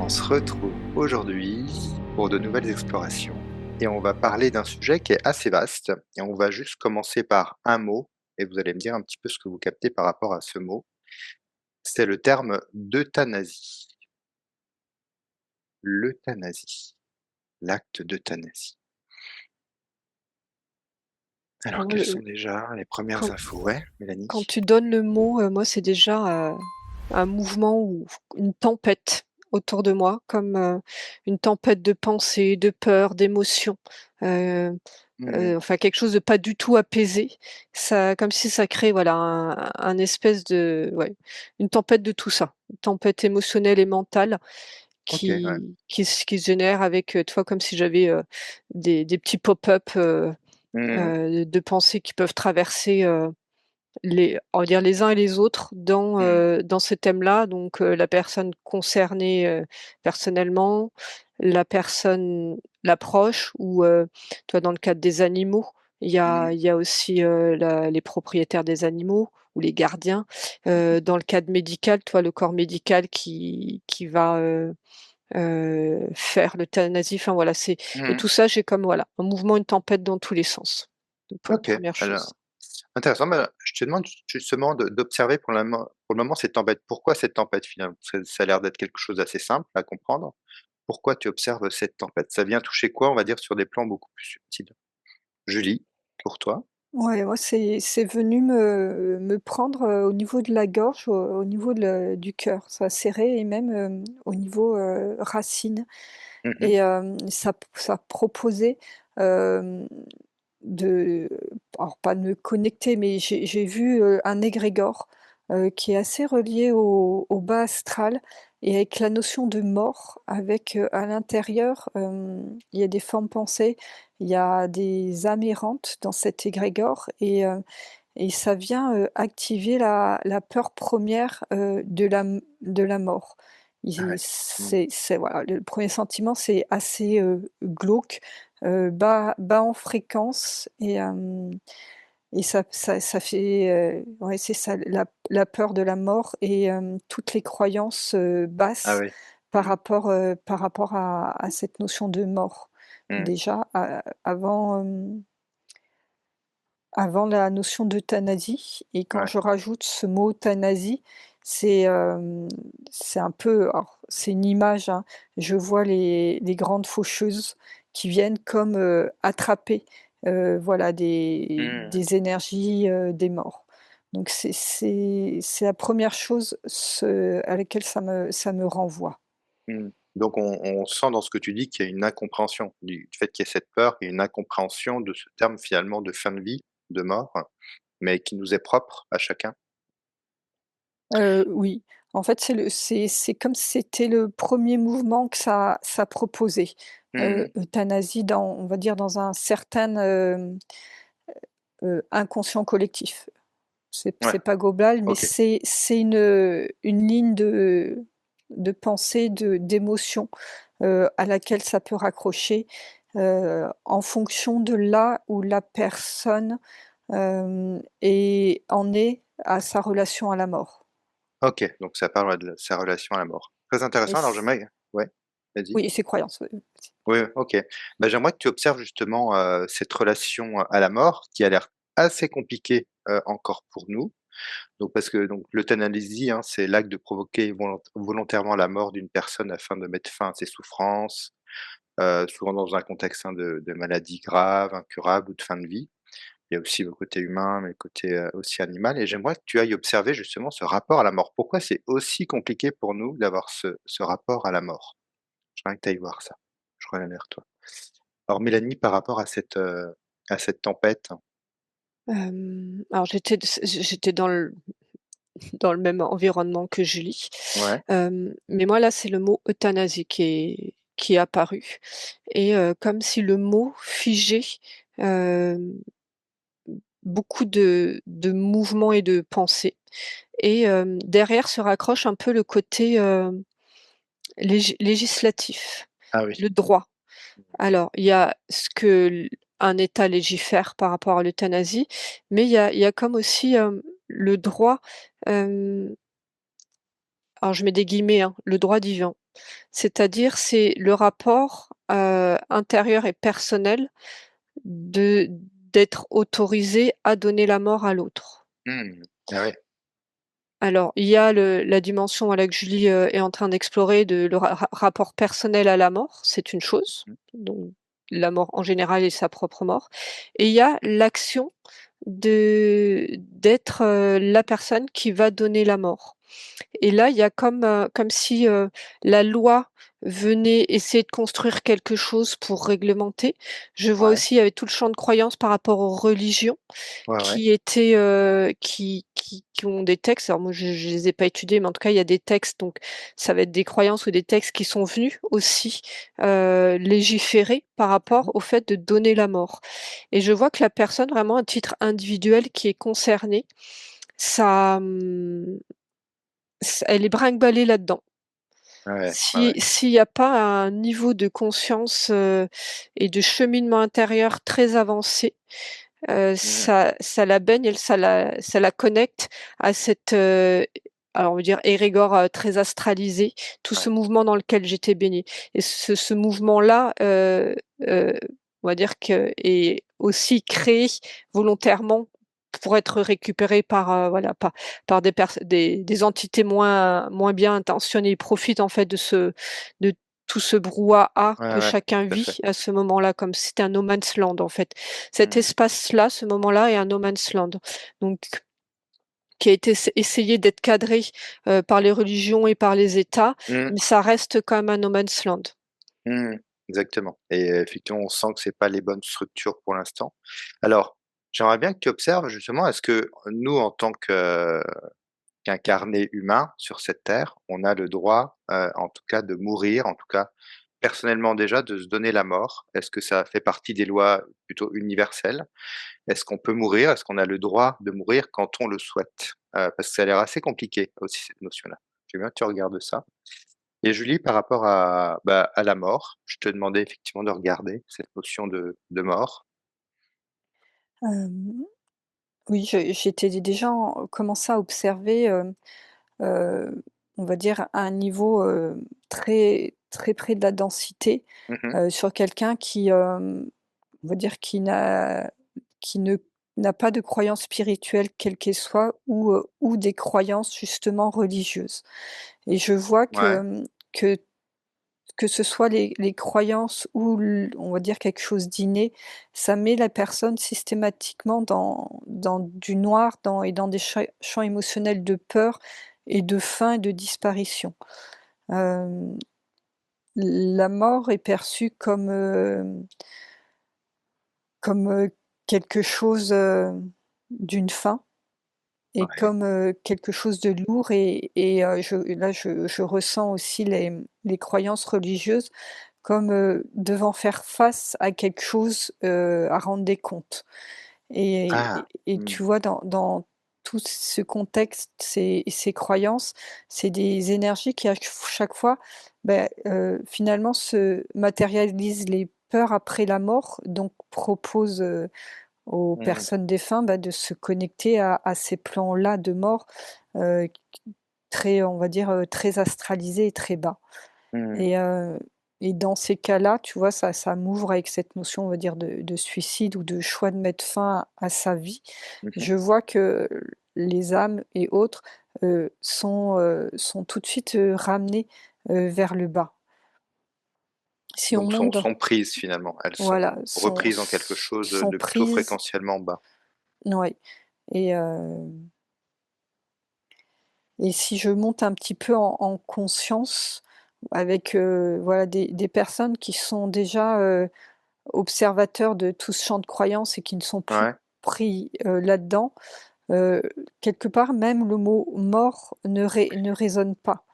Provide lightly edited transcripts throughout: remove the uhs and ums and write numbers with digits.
On se retrouve aujourd'hui pour de nouvelles explorations et on va parler d'un sujet qui est assez vaste et on va juste commencer par un mot et vous allez me dire un petit peu ce que vous captez par rapport à ce mot. C'est le terme d'euthanasie. L'euthanasie, l'acte d'euthanasie. Alors Alors moi, quelles sont déjà les premières quand, infos? Ouais, Mélanie? quand tu donnes le mot, moi, c'est déjà un mouvement ou une tempête autour de moi, comme une tempête de pensées, de peur, d'émotions. euh, Mmh. enfin, quelque chose de pas du tout apaisé. Ça, comme si ça crée, voilà, un espèce de, ouais, une tempête de tout ça, une tempête émotionnelle et mentale OK, ouais. qui se génère avec, toi, comme si j'avais des petits pop-up Mmh. de pensées qui peuvent traverser. On va dire les uns et les autres Mmh. dans ce thème-là, donc la personne concernée, personnellement, la personne la proche ou toi dans le cadre des animaux, Mmh. il y a aussi, la les propriétaires des animaux ou les gardiens. Dans le cadre médical, toi, le corps médical qui va, faire l'euthanasie, enfin voilà, c'est et Mmh. tout ça, j'ai comme voilà, un mouvement, une tempête dans tous les sens. Donc OK, première alors chose. intéressant. Bah, je te demande justement d'observer pour le moment cette tempête. Pourquoi cette tempête finalement? Ça a l'air d'être quelque chose d'assez simple à comprendre. Pourquoi tu observes cette tempête? Ça vient toucher quoi, on va dire, sur des plans beaucoup plus subtils? Julie, pour toi? Ouais, moi, c'est venu me prendre, au niveau de la gorge, au niveau du cœur. Ça a serré et même, au niveau, racine Mmh. et ça proposait, hem, de alors pas de me connecter, mais j'ai vu, un égrégore, qui est assez relié au bas astral et avec la notion de mort, avec, à l'intérieur, il y a des formes pensées, il y a des âmes errantes dans cet égrégore et ça vient, activer la peur première de la mort. Ah Il ouais. Mmh. c'est voilà, le premier sentiment, c'est assez, glauque, bas en fréquence et ça fait, ouais, c'est ça, la peur de la mort et toutes les croyances, Ah basses oui. Mmh. par rapport à cette notion de mort. Mmh. Déjà, avant la notion d'euthanasie et quand Ouais. je rajoute ce mot euthanasie, c'est, c'est un peu alors c'est une image, hein, je vois les grandes faucheuses qui viennent comme, attraper, voilà Mmh. des énergies, des morts. Donc c'est la première chose à laquelle ça me renvoie. Mmh. Donc on sent dans ce que tu dis qu'il y a une incompréhension du fait qu'il y ait cette peur, il y a une incompréhension de ce terme finalement de fin de vie, de mort, mais qui nous est propre à chacun. Oui, en fait, c'est comme si c'était le premier mouvement que ça proposait. Mmh. Euthanasie dans on va dire dans un certain, inconscient collectif. Ouais, C'est pas global, mais OK. c'est une ligne de pensée, d'émotion, à laquelle ça peut raccrocher, en fonction de là où la personne, en est à sa relation à la mort. OK, donc ça parle, de sa relation à la mort. Très Et intéressant, alors c j'aimerais ouais, vas-y. Oui, et ses croyances, oui. Oui, OK. Bah, j'aimerais que tu observes justement, cette relation à la mort qui a l'air assez compliquée, encore pour nous. Donc parce que donc l'euthanasie, hein, c'est l'acte de provoquer volontairement la mort d'une personne afin de mettre fin à ses souffrances, souvent dans un contexte, hein, de maladie grave, incurable ou de fin de vie. Il y a aussi le côté humain, mais le côté, aussi animal et j'aimerais que tu ailles observer justement ce rapport à la mort. Pourquoi c'est aussi compliqué pour nous d'avoir ce rapport à la mort? J'aimerais que tu ailles voir ça. Je reviens vers toi. Alors Mélanie, par rapport à cette tempête, Alors j'étais dans le même environnement que Julie, ouais, mais moi là, c'est le mot euthanasie qui est apparu et comme si le mot figeait, hem, beaucoup de mouvements et de pensées et derrière se raccroche un peu le côté, législatif, ah oui, le droit. Alors, il y a ce que un État légifère par rapport à l'euthanasie, mais il y a comme aussi, le droit, alors je mets des guillemets, hein, le droit divin. C'est-à-dire, c'est le rapport, intérieur et personnel de d'être autorisé à donner la mort à l'autre. Mmh. Ah ouais. Alors, il y a la dimension, voilà, que Julie, est en train d'explorer de le rapport personnel à la mort, c'est une chose, Mmh. donc la mort en général et sa propre mort, et il y a l'action d'être, la personne qui va donner la mort. Et là, il y a comme si, la loi venait essayer de construire quelque chose pour réglementer. Je vois Ouais. aussi, il y avait tout le champ de croyances par rapport aux religions Ouais, ouais. qui étaient, qui ont des textes. Alors moi, je les ai pas étudiés, mais en tout cas, il y a des textes, donc ça va être des croyances ou des textes qui sont venus aussi, légiférer par Mmh. rapport au fait de donner la mort. Et je vois que la personne, vraiment à titre individuel qui est concernée, ça, elle est brinque-ballée là-dedans. Ouais, ouais, Si ouais. s'il y a pas un niveau de conscience, et de cheminement intérieur très avancé, Mmh. ça la baigne, ça la connecte à cette, alors on va dire égrégore, très astralisé, tout ce Ouais. mouvement dans lequel j'étais baignée, et ce mouvement-là, heu, on va dire que est aussi créé volontairement pour être récupéré par, voilà, par des entités moins bien intentionnées. Ils profitent en fait de tout ce brouhaha Ouais, que ouais, chacun tout à vit fait. à ce moment-là, comme si c'était un no man's land en fait. Cet Mmh. espace-là, ce moment-là est un no man's land, donc qui a été essayé d'être cadré, par les religions et par les États, Mmh. mais ça reste quand même un no man's land. Mmh. Exactement et effectivement, on sent que c'est pas les bonnes structures pour l'instant. Alors, j'aimerais bien que tu observes justement, est-ce que nous, en tant qu'incarnés humains sur cette terre, on a le droit, en tout cas de mourir, en tout cas personnellement déjà, de se donner la mort? Est-ce que ça fait partie des lois plutôt universelles? Est-ce qu'on peut mourir? Est-ce qu'on a le droit de mourir quand on le souhaite? Parce que ça a l'air assez compliqué aussi cette notion-là. J'aimerais bien que tu regardes ça. Et Julie, par rapport à, bah, à la mort, je te demandais effectivement de regarder cette notion de mort. Hem, oui, j'étais déjà commencé à observer, heu, on va dire à un niveau, très très près de la densité, Mmh. sur quelqu'un qui, on va dire qui ne n'a pas de croyance spirituelle quelle qu'elle soit ou des croyances justement religieuses. Et je vois Ouais. que que ce soit les croyances ou on va dire quelque chose d'inné, ça met la personne systématiquement dans du noir, dans des champs émotionnels de peur et de faim et de disparition. Hem, la mort est perçue comme, quelque chose, d'une fin. Et Ouais. comme, quelque chose de lourd, je ressens aussi les croyances religieuses comme, devant faire face à quelque chose, à rendre des comptes. Et Ah! et Mmh. tu vois, dans tout ce contexte, ces croyances, c'est des énergies qui à chaque fois, finalement se matérialisent les peurs après la mort, donc proposent, aux Mmh. personnes défuntes, de se connecter à ces plans-là de mort, q très, on va dire, très astralisés et très bas. Mmh. Et dans ces cas-là, tu vois, ça m'ouvre avec cette notion, on va dire, de suicide ou de choix de mettre fin à sa vie. Mmh mh. Je vois que les âmes et autres, sont tout de suite, ramenées, vers le bas. Si on Donc monte sont prises finalement. Elles voilà, sont reprises dans quelque chose, sont de plutôt prises, fréquentiellement bas. ouais. et Et si je monte un petit peu en conscience avec, voilà, des personnes qui sont déjà, observateurs de tout ce champ de croyances et qui ne sont plus Ouais, pris, là-dedans, heu, quelque part même le mot «mort» ne résonne pas.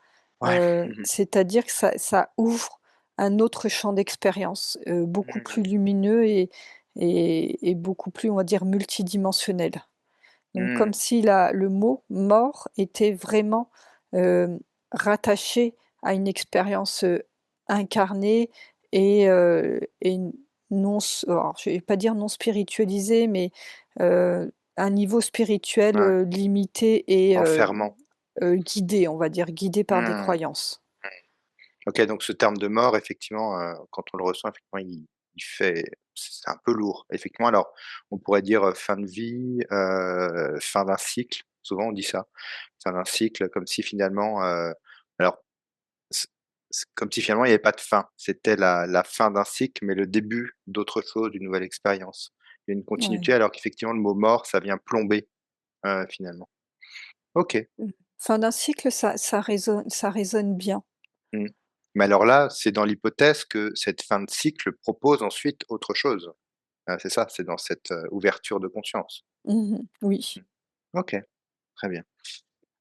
ouais. Mmh mh. C'est-à-dire que ça ouvre un autre champ d'expérience, beaucoup plus Mmh. lumineux et beaucoup plus, on va dire, multidimensionnel. Donc Mmh. comme si le mot «mort» était vraiment, hem, rattaché à une expérience, incarnée et non alors je vais pas dire non spiritualisée, mais, un niveau spirituel, Ouais. limité et Enfermant. guidé, on va dire, guidé par des Mmh. croyances. OK, donc ce terme de mort, effectivement, quand on le ressent, effectivement, il fait c'est un peu lourd. Effectivement, alors, on pourrait dire, fin de vie, fin d'un cycle. Souvent, on dit ça. Fin d'un cycle, comme si finalement, alors, c c'est comme si finalement il y avait pas de fin. C'était la fin d'un cycle, mais le début d'autre chose, d'une nouvelle expérience. Il y a une Ouais. continuité, alors qu'effectivement, le mot mort, ça vient plomber, finalement. OK. Mmh. Fin d'un cycle, ça résonne bien. Mmh. Mais alors là, c'est dans l'hypothèse que cette fin de cycle propose ensuite autre chose. C'est ça, c'est dans cette, ouverture de conscience. Mmh. Oui. Mmh. OK, très bien.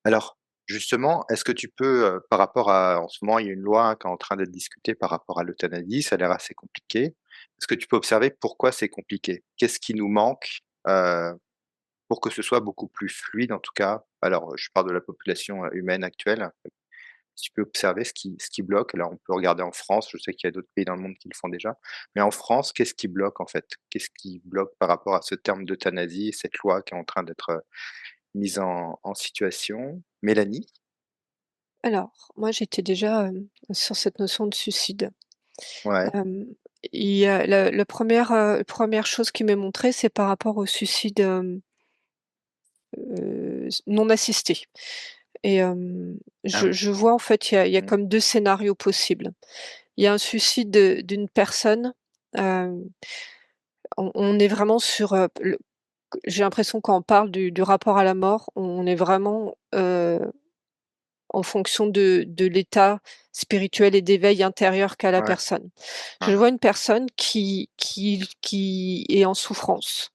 Alors, justement, est-ce que tu peux, par rapport à en ce moment, il y a une loi, hein, qui est en train d'être discutée par rapport à l'euthanasie, ça a l'air assez compliqué. Est-ce que tu peux observer pourquoi c'est compliqué? Qu'est-ce qui nous manque, heu, pour que ce soit beaucoup plus fluide en tout cas? Alors, je parle de la population, humaine actuelle. Si tu peux observer ce qui bloque, alors on peut regarder en France, je sais qu'il y a d'autres pays dans le monde qui le font déjà, mais en France, qu'est-ce qui bloque en fait? Qu'est-ce qui bloque par rapport à ce terme d'euthanasie, cette loi qui est en train d'être, mise en situation? Mélanie? Alors, moi, j'étais déjà, sur cette notion de suicide. Ouais, Hem, il y a la 1re chose qui m'est montrée, c'est par rapport au suicide, non assisté et ah oui, je vois en fait, il y a mmh, comme 2 scénarios possibles. Il y a un suicide, d'une personne, hem, on est vraiment sur, le j'ai l'impression quand on parle du rapport à la mort, on est vraiment, en fonction de l'état spirituel et d'éveil intérieur qu'a la ouais, personne. Je hein, vois une personne qui est en souffrance,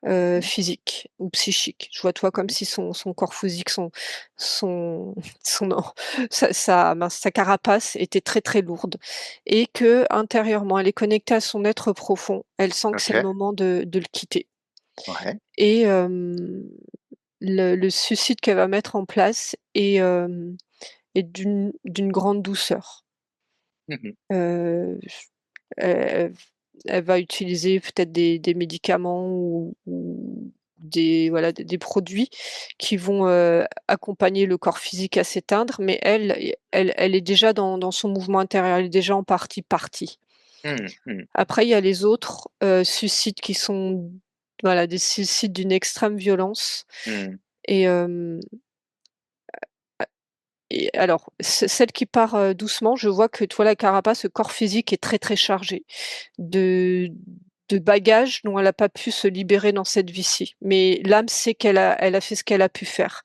mmh, physique ou psychique. Je vois, toi, comme mmh, si son corps physique, son son or sa carapace était très, très lourde et que intérieurement, elle est connectée à son être profond. Elle sent que c'est le OK, moment de le quitter ouais, et le suicide qu'elle va mettre en place est d'une grande douceur. mmh mh, J elle elle va utiliser peut-être des médicaments ou des voilà, des produits qui vont, accompagner le corps physique à s'éteindre, mais elle est déjà dans son mouvement intérieur, elle est déjà en partie. mmh, mmh, Après, il y a les autres, suicides qui sont, voilà, des suicides d'une extrême violence mmh, et alors, celle qui part, doucement, je vois que, tu vois, la carapace, le corps physique est très, très chargé de bagages dont elle a pas pu se libérer dans cette vie-ci. Mais l'âme sait qu'elle a fait ce qu'elle a pu faire.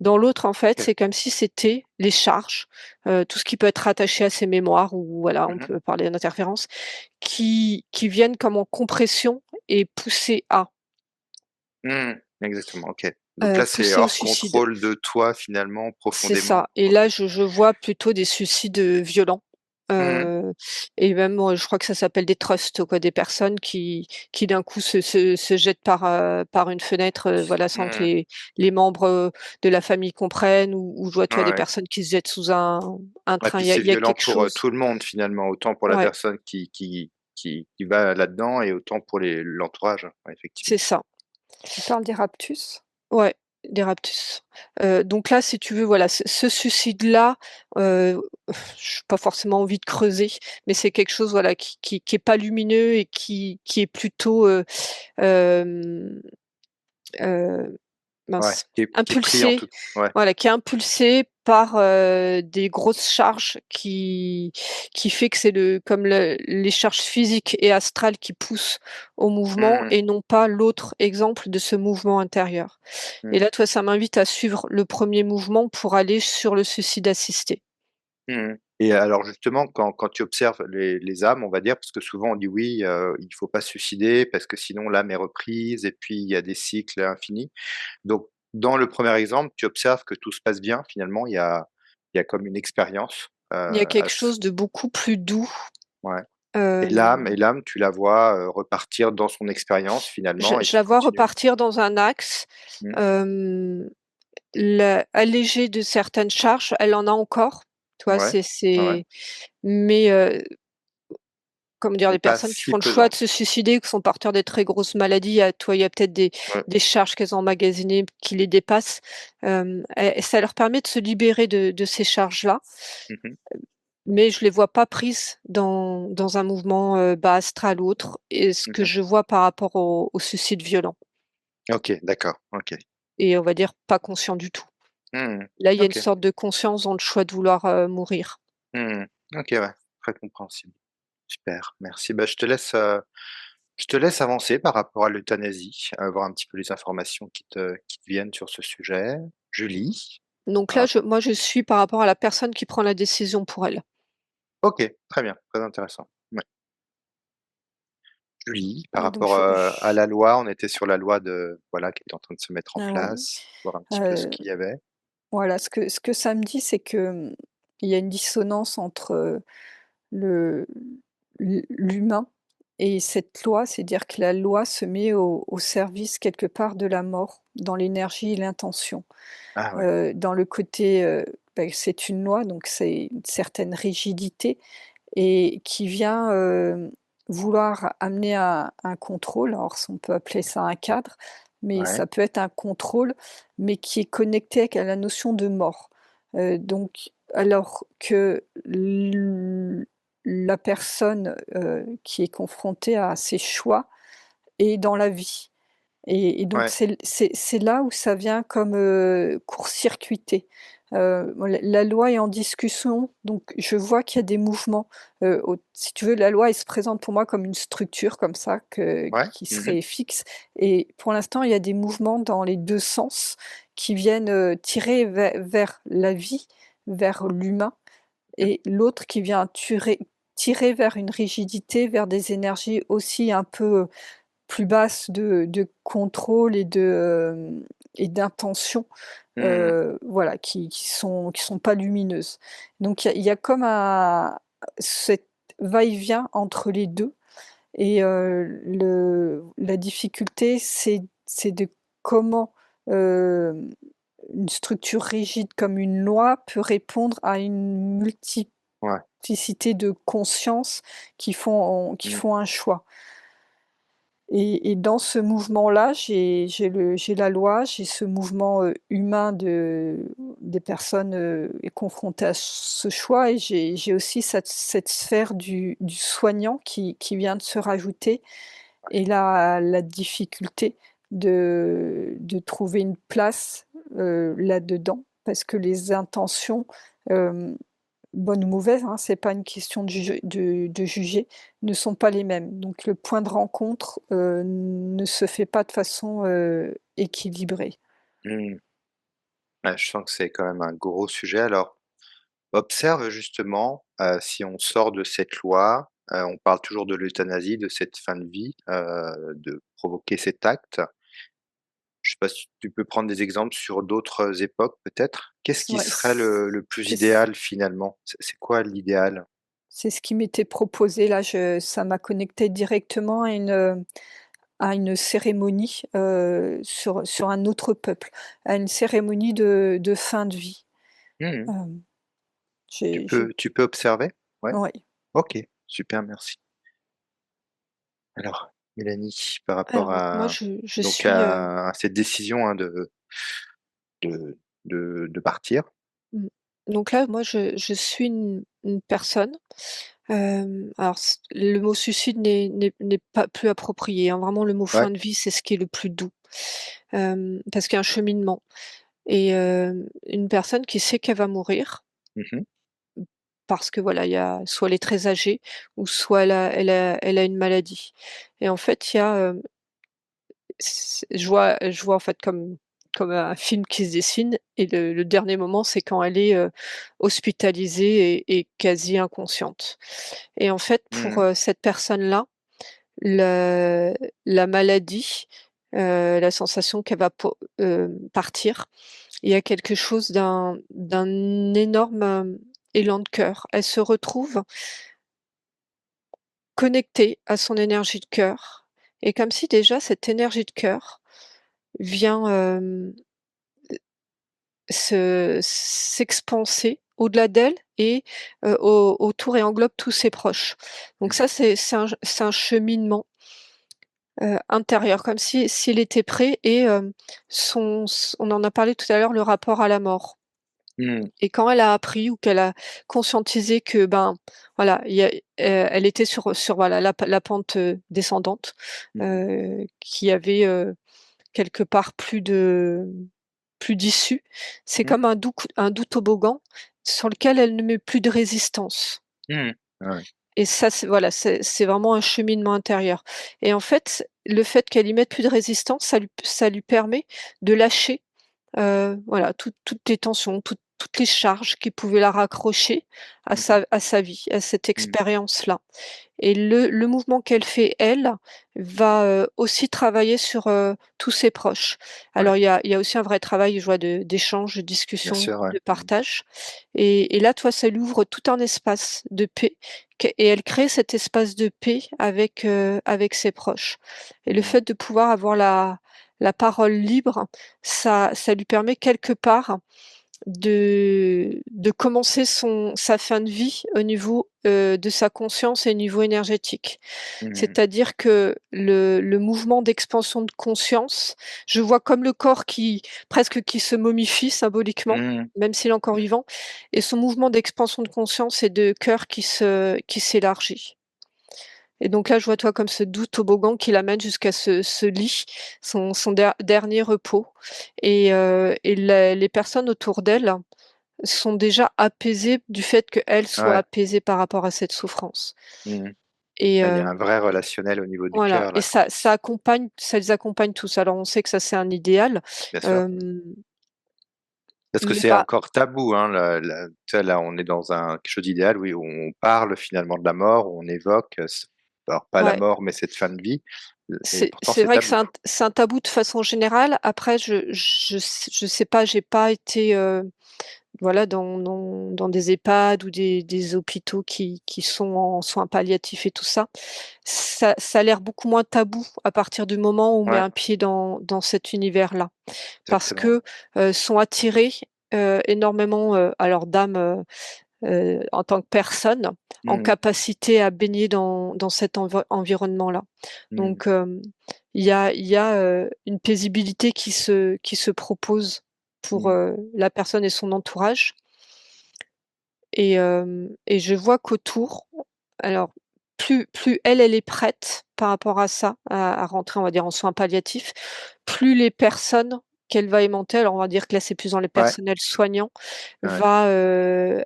Dans l'autre, en fait, OK, c'est comme si c'était les charges, tout ce qui peut être rattaché à ses mémoires ou voilà, on mmh mh, peut parler d'interférences, qui viennent comme en compression et poussées à, mmh, exactement, OK. Donc là, c'est pousser au hors suicide. contrôle de toi finalement, C'est profondément? ça et OK. là, je vois plutôt des suicides, violents, Mmh, heu et même, je crois que ça s'appelle des trusts, quoi, des personnes qui d'un coup se jettent par une fenêtre, voilà, sans que mmh, les membres, de la famille comprennent ou je vois, tu vois, des ouais. personnes qui se jettent sous un Ouais, train. puis Il y a c'est il y a violent quelque pour, chose, tout le monde finalement, autant pour la ouais, personne qui va là-dedans et autant pour l'entourage, ouais, c'est effectivement. ça. Tu parles des raptus? Ouais, des raptus. Donc là, si tu veux, voilà, ce suicide-là, j'ai pas forcément envie de creuser, mais c'est quelque chose, voilà, qui est pas lumineux et qui est plutôt, hem, heu, Ouais, mince, qui est pris en impulsé, tout ouais. voilà, qui est impulsé par, des grosses charges qui fait que c'est comme les charges physiques et astrales qui poussent au mouvement Mmh et non pas l'autre exemple de ce mouvement intérieur. Et mmh, là, toi, ça m'invite à suivre le premier mouvement pour aller sur le suicide assisté. mmh et alors justement, quand tu observes les âmes, on va dire, parce que souvent on dit: «Oui, il faut pas se suicider parce que sinon l'âme est reprise et puis il y a des cycles infinis». Donc dans le premier exemple, tu observes que tout se passe bien finalement, il y a comme une expérience, Il y a à quelque ce chose de beaucoup plus doux, ouais. Et l'âme hem, et l'âme, tu la vois, repartir dans son expérience je finalement et je qui la vois continue. repartir dans un axe, Mmh, hem, allégée de certaines charges, elle en a encore, tu vois? ouais, ouais, ouais, Mais comment dire? mais Les pas personnes qui si font le choix de pesante. se suicider ou qui sont porteurs des très grosses maladies, il y a peut-être Ouais. des charges qu'elles ont emmagasinées qui les dépassent, et ça leur permet de se libérer de ces charges-là. Mmh mh. mais je les vois pas prises dans un mouvement, bas astral ou autre et ce que Mmh. je vois par rapport au suicide violent OK, d'accord, OK. et on va dire pas conscient du tout. Mmh. Là, il y a une OK. sorte de conscience dans le choix de vouloir, mourir. Mmh. OK, ouais, très compréhensible. Super, merci. Bah, je te laisse avancer par rapport à l'euthanasie, voir un petit peu les informations qui te viennent sur ce sujet. Julie, Donc par là, rapport moi, je suis par rapport à la personne qui prend la décision pour elle. OK, très bien, très intéressant. Ouais. Julie, par Donc rapport, à la loi, on était sur la loi de voilà, qui est en train de se mettre en ah ouais, place, voir un petit peu ce heu, qu'il y avait. voilà, ce que ça me dit, c'est que, il y a une dissonance entre, le l'humain et cette loi. C'est-à-dire que la loi se met au service quelque part de la mort, dans l'énergie et l'intention. Ah ouais, Dans le côté, c'est une loi, donc c'est une certaine rigidité et qui vient, vouloir amener un contrôle. Alors on peut appeler ça un cadre, mais ouais, ça peut être un contrôle, mais qui est connecté à la notion de mort. Donc alors que la personne, qui est confrontée à ses choix est dans la vie. Et donc ouais, c'est là où ça vient comme, court-circuiter. Bon la loi est en discussion, donc je vois qu'il y a des mouvements, au si tu veux, la loi, elle se présente pour moi comme une structure comme ça ouais. qui Mmh. serait fixe et pour l'instant, il y a des mouvements dans les 2 sens qui viennent, tirer vers la vie, vers l'humain Mmh. et l'autre qui vient tirer vers une rigidité, vers des énergies aussi un peu, plus basse de contrôle et d'intention, Mmh. voilà, qui sont pas lumineuses. Donc il y a comme un cet va-et-vient entre les 2 et la difficulté, c'est de comment, une structure rigide comme une loi peut répondre à une Ouais. multiplicité de consciences qui Mmh. font un choix. Et dans ce mouvement-là, j'ai la loi, j'ai ce mouvement, humain des personnes, confrontées à ce choix et j'ai aussi cette sphère du soignant qui vient de se rajouter et la difficulté de trouver une place, là-dedans parce que les intentions, hem bonnes ou mauvaises, hein, c'est pas une question de juger, ne sont pas les mêmes. Donc le point de rencontre, ne se fait pas de façon, équilibrée. Mmh. Ouais, je sens que c'est quand même un gros sujet. Alors, observe justement, si on sort de cette loi, on parle toujours de l'euthanasie, de cette fin de vie, de provoquer cet acte. Je sais pas si tu peux prendre des exemples sur d'autres époques peut-être? Qu'est-ce qui Ouais, serait le plus c'est ce idéal finalement? C'est quoi l'idéal? c'est ce qui m'était proposé là, je ça m'a connecté directement à une cérémonie, sur un autre peuple, à une cérémonie de fin de vie. Mmh. Hem, j'ai Tu peux observer? Ouais? ouais. OK, super, merci. Alors, Mélanie, par rapport Alors moi à je donc suis, à cette décision, hein, de partir. mmh, donc là, moi je suis une personne. Alors le mot suicide n'est pas plus approprié, hein. Vraiment le mot Ouais. fin de vie, c'est ce qui est le plus doux. Parce qu'il y a un cheminement et une personne qui sait qu'elle va mourir Mmh. parce que voilà, il y a soit elle est très âgée ou soit elle a une maladie et en fait, il y a, je vois en fait comme un film qui se dessine et le dernier moment, c'est quand elle est, hospitalisée et quasi inconsciente et en fait, pour, Mmh. cette personne-là, Le la maladie, la sensation qu'elle va partir, il y a quelque chose d'un énorme, élan de cœur. Elle se retrouve connectée à son énergie de cœur et comme si déjà cette énergie de cœur vient, s'expanser au-delà d'elle et autour et englobe tous ses proches. Donc Mmh. ça, c'est un cheminement intérieur, comme s'il était prêt et on en a parlé tout à l'heure, le rapport à la mort. Mmh. Et quand elle a appris ou qu'elle a conscientisé que, ben, voilà, elle était sur voilà la pente, descendante, Mmh mh. qu'il y avait, quelque part plus d'issue. C'est Mmh. comme un doux toboggan sur lequel elle ne met plus de résistance. Mmh. Ouais, ouais. Et ça, c'est voilà, c'est vraiment un cheminement intérieur. Et en fait, le fait qu'elle y mette plus de résistance, ça lui permet de lâcher, voilà, toutes les tensions, toutes les charges qui pouvaient la raccrocher Mmh mh. à sa vie, à cette Mmh. expérience-là. Et le mouvement qu'elle fait, elle, va, aussi travailler sur, tous ses proches. Ouais, Alors il y a aussi un vrai travail, je vois, d'échange, de bien discussion, sûr, ouais. de Mmh. partage. Et là, toi, ça lui ouvre tout un espace de paix et elle crée cet espace de paix avec ses proches. Et le Mmh. fait de pouvoir avoir la parole libre, ça lui permet quelque part de commencer sa fin de vie au niveau, de sa conscience et au niveau énergétique. Mmh. C'est-à-dire que le mouvement d'expansion de conscience, je vois comme le corps qui se momifie symboliquement, Mmh. même s'il est encore vivant, et son mouvement d'expansion de conscience et de cœur qui s'élargit. Et donc là, je vois, toi, comme ce doux toboggan qui l'amène jusqu'à ce lit, son dernier repos. Et les personnes autour d'elle sont déjà apaisées du fait qu'elle soit Ouais. apaisée par rapport à cette souffrance. Mmh. Et Ah, il y a un vrai relationnel au niveau du voilà, cœur et là. ça les accompagne tous. Alors on sait que ça, c'est un idéal, Bien sûr. hem, Parce que mais c'est pas encore tabou, hein, la tu sais, là, on est dans quelque chose d'idéal, oui, où on parle finalement de la mort, où on évoque, alors pas la ouais, mort, mais cette fin de vie, et pourtant c'est c'est vrai que tabou. c'est un tabou de façon générale. Après je sais pas, j'ai pas été, voilà, dans des EHPAD ou des hôpitaux qui sont en soins palliatifs et tout ça. Ça a l'air beaucoup moins tabou à partir du moment où on met Ouais, un pied dans cet univers-là. Parce exactement. que, sont attirés, énormément, alors d'âmes, en tant que personnes, en Mmh. capacité à baigner dans cet environnement-là. Mmh. Donc, il y a, une paisibilité qui se propose pour, Mmh. la personne et son entourage. Et je vois qu'autour, alors plus elle est prête par rapport à ça, à rentrer, on va dire, en soins palliatifs, plus les personnes qu'elle va aimanter, alors on va dire que là, c'est plus dans les Ouais, personnels soignants, ouais.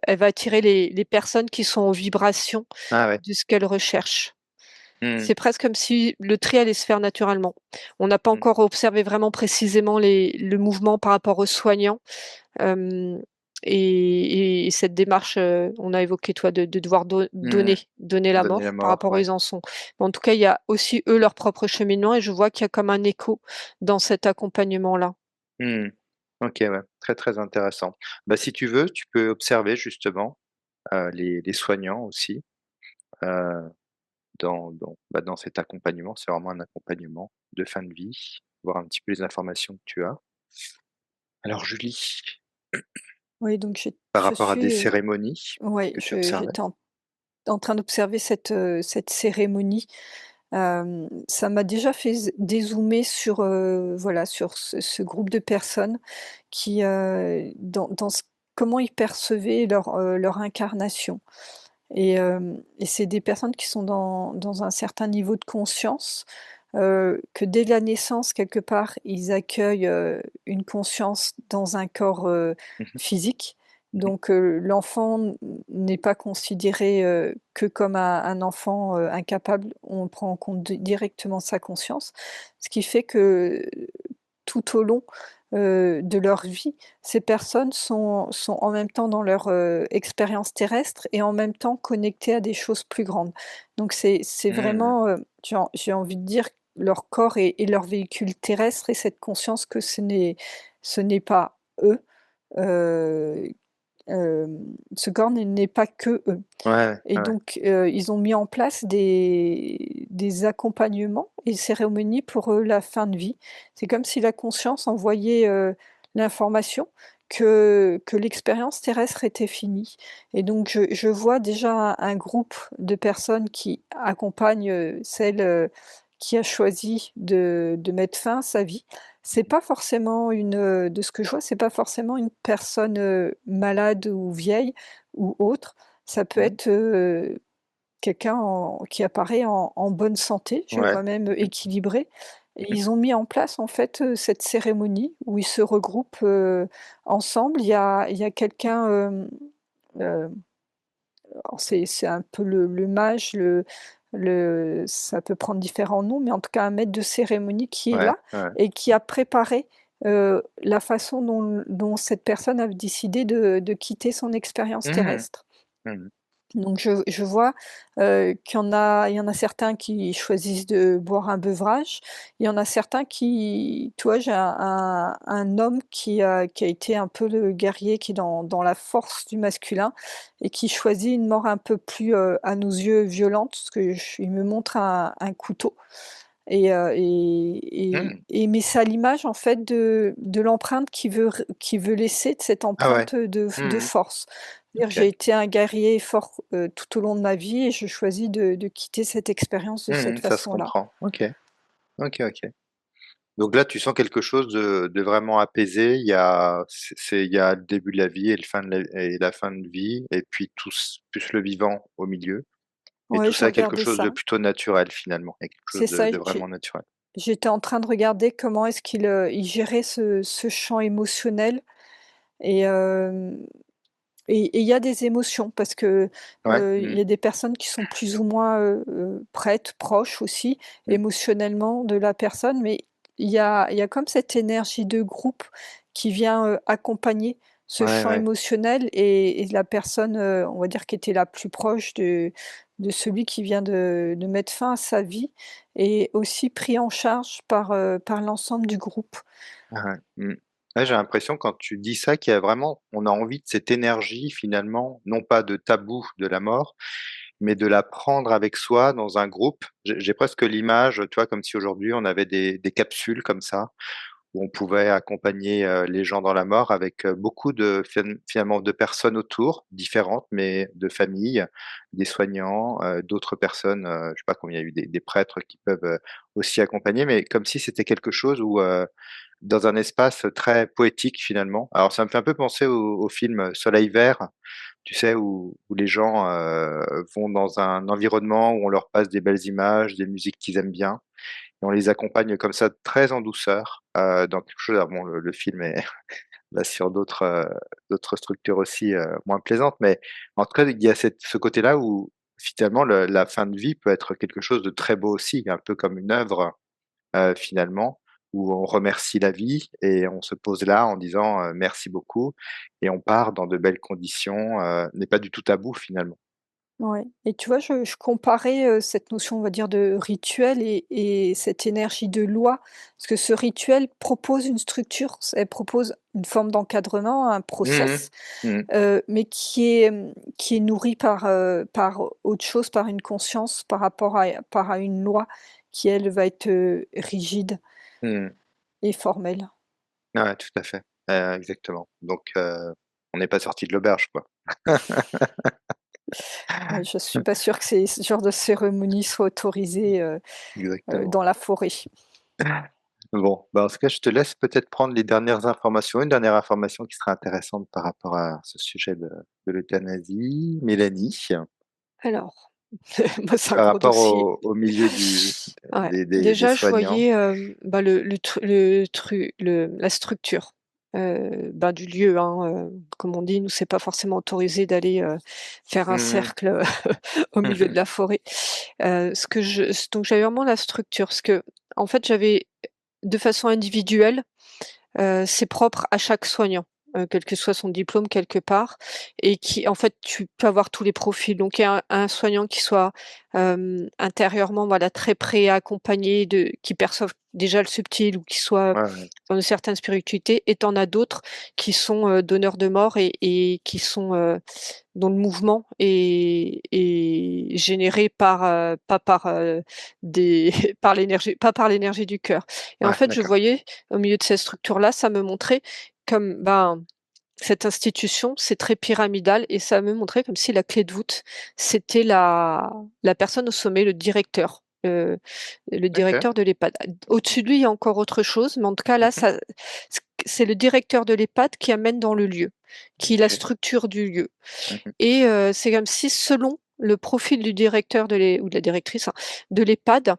elle va attirer les personnes qui sont en vibration Ah ouais. de ce qu'elle recherche. Mmh. C'est presque comme si le tri allait se faire naturellement. On n'a pas Mmh. encore observé vraiment précisément le mouvement par rapport aux soignants. Hem et cette démarche, on a évoqué, toi, de devoir Mmh. donner la Donner la mort par mort, rapport où ouais. ils en sont. Mais en tout cas, il y a aussi eux leur propre cheminement et je vois qu'il y a comme un écho dans cet accompagnement-là. Mmh. OK, ouais, très, très intéressant. Bah, si tu veux, tu peux observer justement, les soignants aussi, heu, dans cet accompagnement. C'est vraiment un accompagnement de fin de vie, voir un petit peu les informations que tu as. Alors Julie, Oui, donc par je rapport à des suis, cérémonies ouais, que tu observais? j'étais en train d'observer cette cérémonie. Ça m'a déjà fait dézoomer sur, voilà, sur ce groupe de personnes qui, dans comment ils percevaient leur incarnation. Et c'est des personnes qui sont dans un certain niveau de conscience, que dès la naissance, quelque part, ils accueillent, une conscience dans un corps, Mmh mh. physique. Mmh. Donc, l'enfant n'est pas considéré, que comme un enfant, incapable. On prend en compte directement sa conscience. Ce qui fait que tout au long, de leur vie, ces personnes sont en même temps dans leur, expérience terrestre et en même temps connectées à des choses plus grandes. Donc c'est Mmh. vraiment, j'ai envie de dire leur corps est leur véhicule terrestre et cette conscience que ce n'est pas eux, heu, ce corps n'est pas que eux. Ouais, ouais, Et ouais, ouais. donc, ils ont mis en place des accompagnements et cérémonies pour, la fin de vie. C'est comme si la conscience envoyait, l'information que l'expérience terrestre était finie. Et donc je vois déjà un groupe de personnes qui accompagnent, celle, qui a choisi de mettre fin à sa vie. c'est pas forcément de ce que je vois, c'est pas forcément une personne, malade ou vieille ou autre. Ça peut Mmh. être, quelqu'un qui apparaît en bonne santé, je Ouais. vois même Mmh. équilibré, et ils ont mis en place en fait, cette cérémonie où ils se regroupent, ensemble. Il y a quelqu'un, heu, alors c'est un peu le mage, ça peut prendre différents noms, mais en tout cas un maître de cérémonie qui est Ouais, là ouais. et qui a préparé, la façon dont cette personne a décidé de quitter son expérience Mmh. terrestre. Mmh. Donc je vois, il y en a certains qui choisissent de boire un beuvage. Il y en a certains qui, tu vois, j'ai un homme qui a été un peu le guerrier qui est dans la force du masculin et qui choisit une mort un peu plus, à nos yeux violente, parce que il me montre un couteau Mmh. mais c'est à l'image en fait de l'empreinte qu'il veut laisser, de cette Ah ouais. empreinte de Mmh. force. C'est-à-dire OK. j'ai été un guerrier fort, tout au long de ma vie et je choisis de quitter cette expérience de cette Ça se façon-là. comprend. OK. OK, OK. Donc là, tu sens quelque chose de vraiment apaisé. Il y a le début de la vie et la fin de vie et puis plus le vivant au milieu et Ouais, tout j'ai ça, quelque regardé chose de ça. plutôt naturel finalement et quelque C'est chose ça, de vraiment naturel. j'étais en train de regarder comment est-ce il gérait ce champ émotionnel et hem et il y a des émotions parce que, Ouais. il Mmh. y a des personnes qui sont plus ou moins, prêtes, proches aussi, Mmh. émotionnellement de la personne, mais il y a comme cette énergie de groupe qui vient, accompagner ce Ouais, champ ouais. émotionnel et la personne, on va dire qui était la plus proche de celui qui vient de mettre fin à sa vie est aussi pris en charge par l'ensemble du groupe. Ah ouais. Mmh. Ouais, j'ai l'impression quand tu dis ça qu'il y a vraiment on a envie de cette énergie finalement, non pas de tabou de la mort, mais de la prendre avec soi dans un groupe. J'ai presque l'image, tu vois, comme si aujourd'hui on avait des capsules comme ça, où on pouvait accompagner, les gens dans la mort avec, beaucoup de finalement de personnes autour, différentes, mais de familles, des soignants, d'autres personnes, je sais pas combien il y a eu des prêtres qui peuvent, aussi accompagner, mais comme si c'était quelque chose où, dans un espace très poétique finalement. Alors ça me fait un peu penser au film Soleil vert, tu sais, où les gens, vont dans un environnement où on leur passe des belles images, des musiques qu'ils aiment bien et on les accompagne comme ça très en douceur, dans quelque chose alors bon le film est va sur d'autres structures aussi, moins plaisantes, mais en tout cas, il y a ce côté-là où finalement la fin de vie peut être quelque chose de très beau aussi, un peu comme une œuvre, finalement, où on remercie la vie et on se pose là en disant, «Merci beaucoup» et on part dans de belles conditions, n'est pas du tout tabou finalement. Ouais, et tu vois, je comparais, cette notion, on va dire, de rituel et cette énergie de loi. Parce que ce rituel propose une structure, elle propose une forme d'encadrement, un Mmh process, mh. Mmh. mais qui est nourri par autre chose, par une conscience, par une loi qui, elle, va être, rigide Mmh. et formelle. Ouais, tout à fait, exactement. Donc on n'est pas sorti de l'auberge, quoi. Ouais, je suis pas sûre que ce genre de cérémonie soit autorisée, Exactement. dans la forêt. Bon, bah, en tout cas, je te laisse peut-être prendre les dernières informations. Une dernière information qui sera intéressante par rapport à ce sujet de l'euthanasie. Mélanie, Alors, moi, c'est un par gros rapport dossier. au milieu Ouais. des Déjà, je soignants. voyais, bah, la structure, bah, du lieu, hein, comme on dit, nous, c'est pas forcément autorisé d'aller, faire un Mmh cercle, au milieu de mh. la forêt. Donc j'avais vraiment la structure, parce que en fait, j'avais de façon individuelle. C'est propre à chaque soignant, quel que soit son diplôme quelque part, et qui en fait, tu peux avoir tous les profils. Donc il y a un soignant qui soit, intérieurement, voilà, très prêt à accompagner, qui perçoivent déjà le subtil ou qui soit Ouais, ouais. dans une certaine spiritualité, et tu en as d'autres qui sont, donneurs de mort et qui sont, dont le mouvement est généré pas par, des par l'énergie, pas par l'énergie du cœur. Et en Ouais, fait, je d'accord. voyais au milieu de cette structure-là, ça me montrait comme, ben, cette institution, c'est très pyramidal, et ça me montrait comme si la clé de voûte, c'était la personne au sommet, le directeur. heu, le OK. directeur de l'EHPAD. Au-dessus de lui, il y a encore autre chose, mais en tout cas là, Mmh. ça c'est le directeur de l'EHPAD qui amène dans le lieu, qui la OK. structure du lieu Mmh. et c'est comme si selon le profil du directeur ou de la directrice, hein, de l'EHPAD,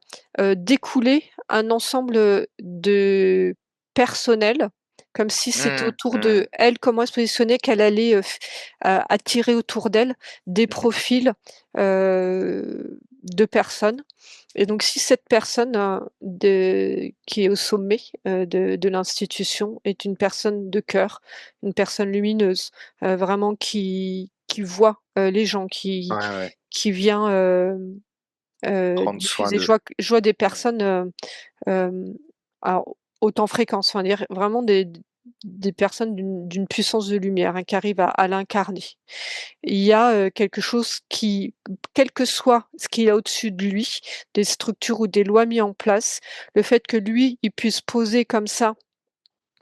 découlait un ensemble, de personnel, comme si c'était Mmh. autour Mmh. de elle, comment elle se positionnait, qu'elle allait, attirer autour d'elle des Mmh. profils, de personnes et donc si cette personne, qui est au sommet, de l'institution est une personne de cœur, une personne lumineuse, vraiment qui voit, les gens, Ouais, ouais. qui vient, Prendre soin diffuser. d'eux. Je vois des Mmh. personnes, hem, alors haute en fréquence, enfin dire vraiment des personnes d'une puissance de lumière, hein, qui arrivent à l'incarner. Il y a, quelque chose qui quel que soit ce qu'il y a au-dessus de lui, des structures ou des lois mis en place, le fait que lui, il puisse poser comme ça,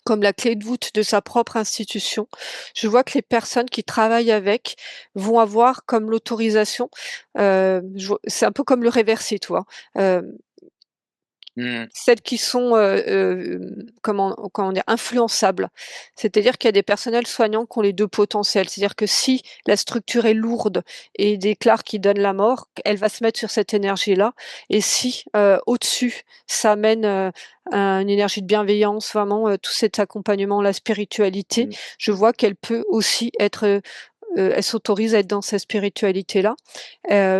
comme la clé de voûte de sa propre institution, je vois que les personnes qui travaillent avec vont avoir comme l'autorisation, je vois c'est un peu comme le réversier, tu vois? Mmh. Celles qui sont, comment dire? Influençables. C'est-à-dire qu'il y a des personnels soignants qui ont les 2 potentiels. C'est-à-dire que si la structure est lourde et déclare qu'il donne la mort, elle va se mettre sur cette énergie-là et si, au-dessus, ça amène, une énergie de bienveillance, vraiment, tout cet accompagnement, la spiritualité, Mmh. je vois qu'elle peut aussi être, elle s'autorise à être dans cette spiritualité-là.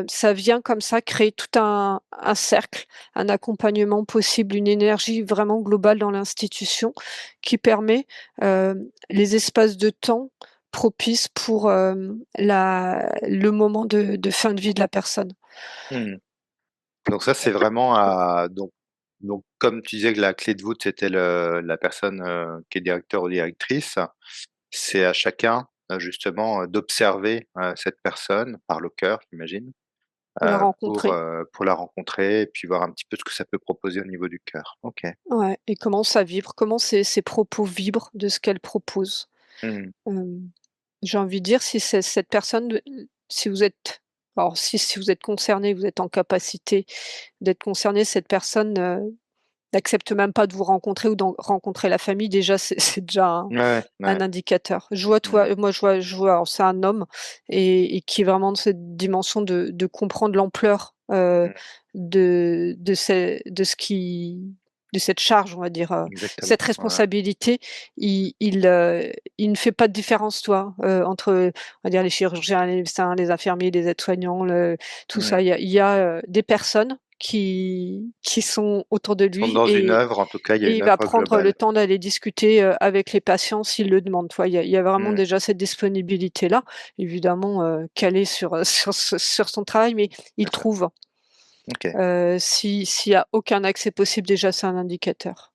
Ça vient comme ça créer tout un cercle, un accompagnement possible, une énergie vraiment globale dans l'institution qui permet, les espaces de temps propices pour, le moment de fin de vie de la personne. Mmh. Donc ça, c'est vraiment à donc comme tu disais que la clé de voûte, c'était la personne, qui est directeur ou directrice, c'est à chacun, justement, d'observer, cette personne par le cœur, j'imagine, Pour la rencontrer. pour la rencontrer et puis voir un petit peu ce que ça peut proposer au niveau du cœur. OK. Ouais et comment ça vibre, comment ses propos vibrent de ce qu'elle propose. Mmh. Hem, j'ai envie de dire si c'est cette personne, si vous êtes alors si vous êtes concerné, vous êtes en capacité d'être concerné, cette personne, n'accepte même pas de vous rencontrer ou d'en rencontrer la famille, déjà c'est déjà Ouais, ouais, un ouais. indicateur. Je vois Mmh. toi moi je vois alors c'est un homme et qui est vraiment de cette dimension de comprendre l'ampleur, Mmh. de ce qui de cette charge, on va dire, Exactement. cette Ouais, ouais. responsabilité. Il ne fait pas de différence, toi, entre, on va dire les chirurgiens, les médecins, les infirmiers, les aides-soignants, tout Mmh. ça. Il y a, des personnes qui sont autour de Ils sont lui dans une et œuvre, en tout cas, il y a et une il va œuvre prendre le globale. temps d'aller discuter, avec les patients s'ils le demandent, tu vois? Il y a vraiment Mmh. déjà cette disponibilité-là, évidemment, calé sur, sur son travail, mais il Bien sûr. trouve. OK. S'il y a aucun accès possible, déjà c'est un indicateur.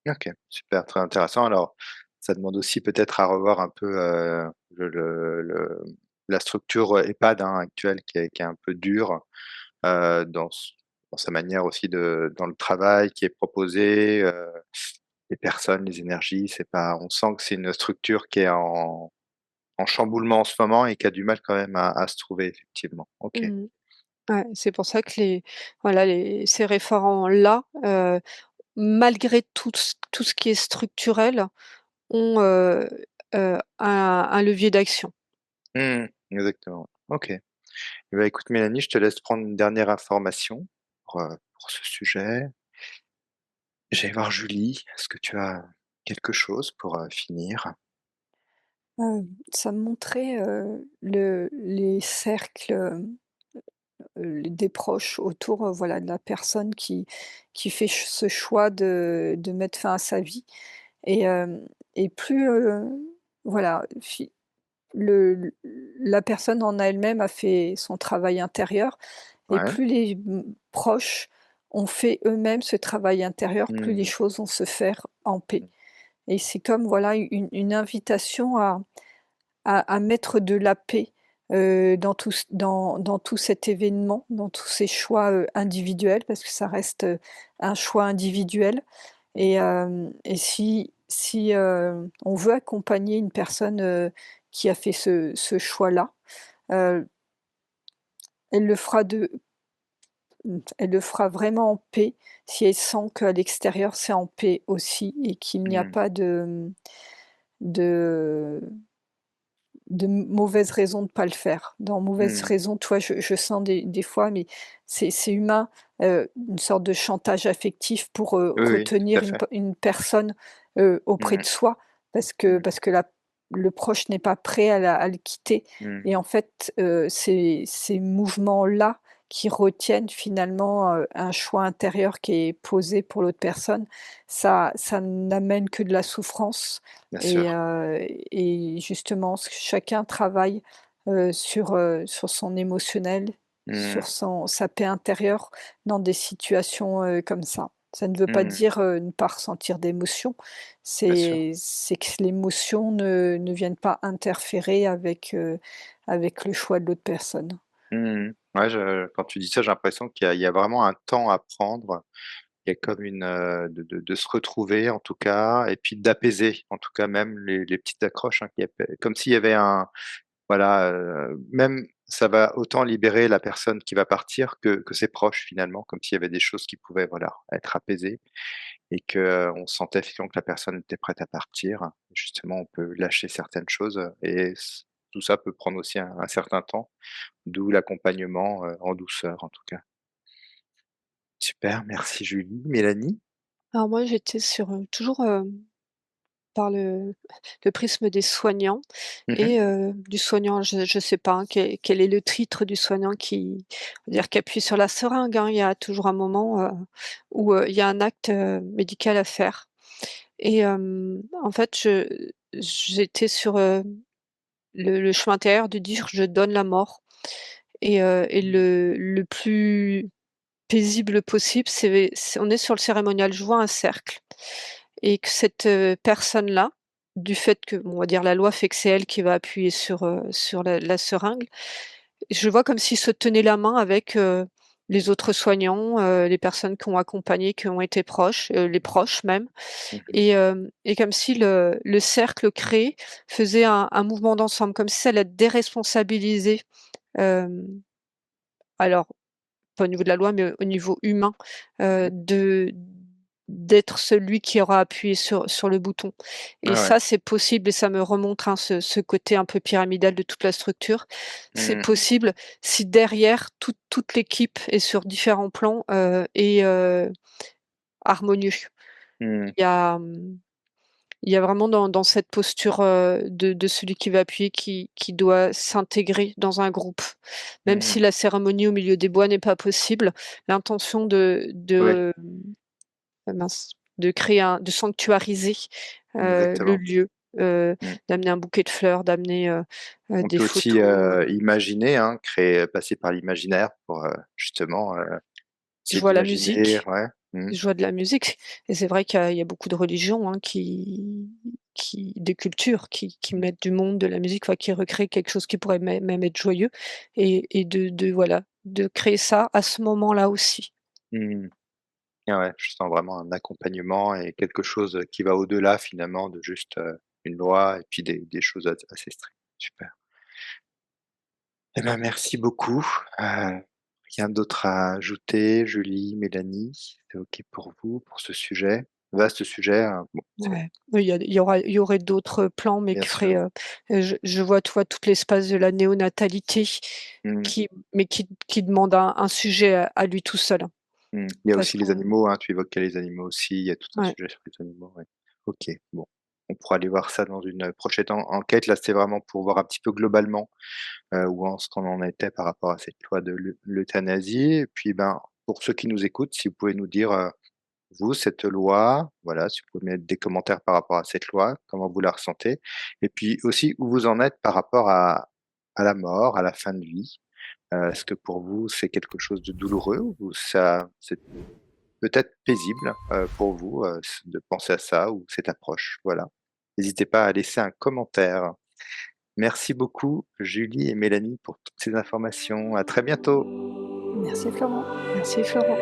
OK. Super, très intéressant. Alors, ça demande aussi peut-être à revoir un peu, la structure, EHPAD, hein, actuelle qui est un peu dure. Dans sa manière aussi dans le travail qui est proposé, les personnes, les énergies, c'est pas on sent que c'est une structure qui est en chamboulement en ce moment et qui a du mal quand même à se trouver effectivement. OK. Mmh. Ouais, c'est pour ça que voilà, ces référents-là, malgré tout ce qui est structurel, ont, un levier d'action. Mmh. Exactement. OK. Eh bah, écoute Mélanie, je te laisse prendre une dernière information pour ce sujet. J'allais voir Julie. Est-ce que tu as quelque chose pour, finir? Ça me montrait, les cercles, des proches autour, voilà, de la personne qui fait ce choix de mettre fin à sa vie et et plus, voilà, la personne en elle-même a fait son travail intérieur et Ouais. plus les proches ont fait eux-mêmes ce travail intérieur, plus les Mmh. choses vont se faire en paix Mmh. et c'est comme, voilà, une invitation à mettre de la paix, dans tout cet événement, dans tous ces choix, individuels, parce que ça reste, un choix individuel et si on veut accompagner une personne, qui a fait ce choix-là, heu, elle le fera elle le fera vraiment en paix si elle sent qu'à l'extérieur, c'est en paix aussi et qu'il n'y a Mmh. pas de mauvaises raisons de pas le faire. Dans mauvaises Mmh. raisons, toi, je sens des fois, mais c'est humain, une sorte de chantage affectif pour, Oui, oui, tout retenir à fait. une personne, auprès de Mmh. soi Mmh. parce que la le proche n'est pas prêt à le quitter Mmh. et en fait, ces mouvements-là qui retiennent finalement, un choix intérieur qui est posé pour l'autre personne, ça n'amène que de la souffrance Bien et sûr. justement, chacun travaille, sur son émotionnel, Mmh. sur sa paix intérieure dans des situations, comme ça. Ça ne veut pas Mmh. dire, ne pas ressentir d'émotions, Bien sûr. c'est que l'émotion ne vienne pas interférer avec le choix de l'autre personne. Mmh. Ouais, je quand tu dis ça, j'ai l'impression qu'il y a vraiment un temps à prendre. Il y a comme une, de se retrouver en tout cas et puis d'apaiser en tout cas même les petites accroches, hein, qui apaisent comme s'il y avait un voilà, même ça va autant libérer la personne qui va partir que ses proches finalement, comme s'il y avait des choses qui pouvaient, voilà, être apaisées et qu'on sentait finalement que la personne était prête à partir. Justement, on peut lâcher certaines choses, et tout ça peut prendre aussi un certain temps, d'où l'accompagnement, en douceur en tout cas. Super, merci Julie. Mélanie? Alors moi, j'étais sur, toujours, par le prisme des soignants Mmh. et du soignant, je sais pas, hein, quel est le titre du soignant on va dire qui appuie sur la seringue, hein. Il y a toujours un moment, où, il y a un acte, médical à faire et en fait, j'étais sur, le chemin intérieur de dire: «Je donne la mort» et le plus paisible possible, c'est on est sur le cérémonial. Je vois un cercle et que cette, personne-là, du fait que, bon, on va dire la loi fait que c'est elle qui va appuyer sur la seringue, je vois comme s'il se tenait la main avec, les autres soignants, les personnes qui ont accompagné, qui ont été proches, les proches même Mmh. et comme si le cercle créé faisait un mouvement d'ensemble, comme si ça la déresponsabilisait, hem, alors pas au niveau de la loi, mais au niveau humain, Mmh. d'être celui qui aura appuyé sur le bouton et Ah ouais. ça, c'est possible et ça me remonte, hein, ce côté un peu pyramidal de toute la structure. C'est Mmh. possible si derrière toute l'équipe est sur différents plans, et harmonieux. Mmh. Il y a, mmh il y a vraiment dans cette posture, de celui qui va appuyer qui doit s'intégrer dans un groupe. Même si Mmh. la cérémonie au milieu des bois n'est pas possible, l'intention Ouais, mince, de créer de sanctuariser, le exactement. lieu, heu, Mmh. d'amener un bouquet de fleurs, d'amener, On des peut aussi, photos, imaginer, hein, créer passer par l'imaginaire pour, justement, je essayer vois la d'imaginer, musique. ouais. Mmh. Je vois de la musique et c'est vrai qu'il y a beaucoup de religions, hein, des cultures qui Mmh. mettent du monde, de la musique, enfin qui recréent quelque chose qui pourrait même être joyeux et de voilà, de créer ça à ce moment-là aussi. Mmh. Ah ouais, je sens vraiment un accompagnement et quelque chose, qui va au-delà finalement de juste, une loi et puis des choses assez strictes. Super. Eh ben, merci beaucoup. Rien d'autre à ajouter, Julie, Mélanie? C'est OK pour vous, pour ce sujet? Vaste sujet, hein, bon, c'est Ouais, oui, il y aurait d'autres plans, mais bien qui feraient, sûr. je vois, tu vois, tout l'espace de la néonatalité Mmh. qui demande un sujet à lui tout seul, hein, Mmh. Il y a parce aussi les qu'on animaux, hein, tu évoquais les animaux aussi, il y a tout un ouais, sujet sur les animaux, ouais. OK, bon, on pourra aller voir ça dans une prochaine enquête. Là, c'était vraiment pour voir un petit peu globalement, ce qu'on en était par rapport à cette loi de l'euthanasie et puis, ben, pour ceux qui nous écoutent, si vous pouvez nous dire, vous, cette loi, voilà, si vous pouvez mettre des commentaires par rapport à cette loi, comment vous la ressentez? Et puis aussi, où vous en êtes par rapport à la mort, à la fin de vie? Est-ce que pour vous, c'est quelque chose de douloureux ou ça c'est peut-être paisible, pour vous, de penser à ça ou cette approche? Voilà. N'hésitez pas à laisser un commentaire. Merci beaucoup Julie et Mélanie pour toutes ces informations. À très bientôt. Merci Florent. merci Florent.